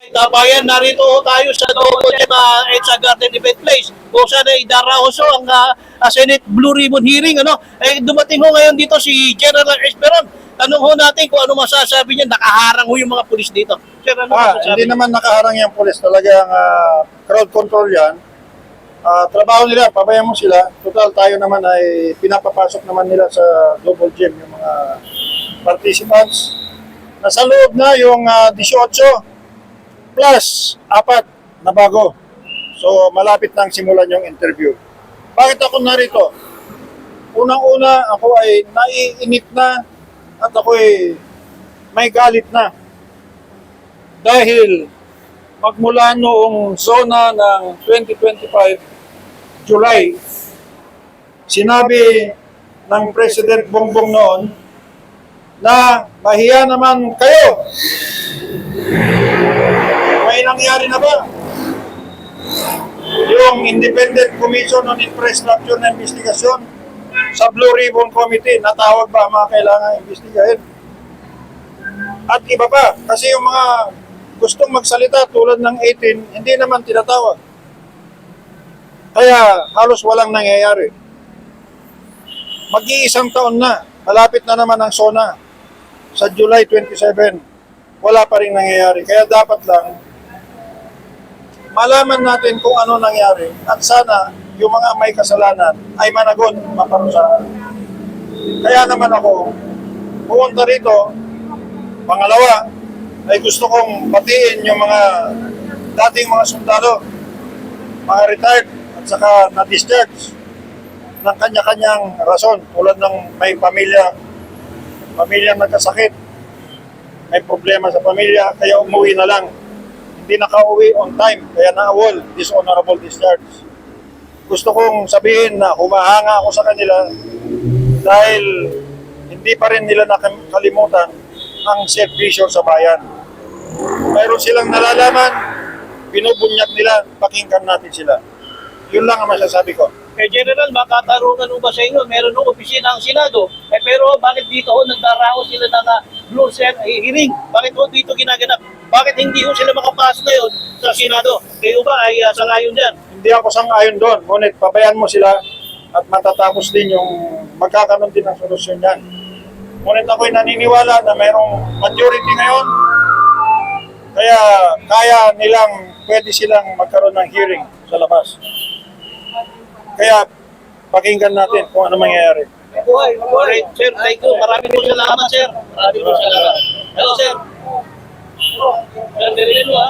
Kabayan, narito ho tayo sa Double Gem EDSA Garden Event Place. Kung saan ay daraoso ang Senate Blue Ribbon Hearing. Dumating ho ngayon dito si General Esperon. Tanong ho natin kung ano masasabi niya. Nakaharang ho yung mga pulis dito. Sir, ano masasabi? Hindi naman nakaharang yung pulis. Talagang crowd control yan. Trabaho nila, pabayaan mo sila. Total, tayo naman ay pinapapasok naman nila sa Double Gem yung mga participants. Nasa loob na yung 18 plus 4 na bago. So, malapit nang simulan yung interview. Bakit ako narito? Unang-una, ako ay naiinip na at ako ay may galit na. Dahil magmula noong zona ng 2025 July, sinabi ng President Bongbong noon na mahiya naman kayo. May nangyari na ba? Yung Independent Commission on Infrastructure na Investigasyon sa Blue Ribbon Committee, natawag ba mga kailangan investigahin? At iba pa, kasi yung mga gustong magsalita tulad ng 18, hindi naman tinatawag. Kaya halos walang nangyayari. Mag-iisang taon na, malapit na naman ang SONA sa July 27, wala pa rin nangyayari. Kaya dapat lang malaman natin kung ano nangyari at sana yung mga may kasalanan ay managot, maparusahan. Kaya naman ako, pumunta rito, pangalawa, ay gusto kong batiin yung mga dating mga sundalo, mga retired at saka na-discharge ng kanya-kanyang rason tulad ng may pamilyang nagkasakit, may problema sa pamilya, kaya umuwi na lang. Hindi nakauwi on time, kaya na-awol, dishonorable discharge. Gusto kong sabihin na humahanga ako sa kanila dahil hindi pa rin nila nakalimutan ang servisyo sa bayan. Mayroon silang nalalaman, binubunyag nila, pakinggan natin sila. Yun lang ang masasabi ko. General, makatarungan mo ba sa inyo? Meron ho opisina ang Senado. Pero bakit dito ho nagdarao sila ng Blue Hearing? Bakit ho dito ginaganap? Bakit hindi ho sila makapasok ngayon sa Senado? Kayo ba ay sangayon dyan? Hindi ako sangayon doon, ngunit pabayaan mo sila at matatapos din yung magkakaroon din ng solusyon yan. Ngunit ako'y naniniwala na mayroong majority ngayon, kaya kaya pwede silang magkaroon ng hearing sa labas. Kaya pakinggan natin kung ano mangyayari. Alright, sir, thank you. Maraming po salamat, sir. Maraming po salamat. Hello, sir. Sir, dito ha.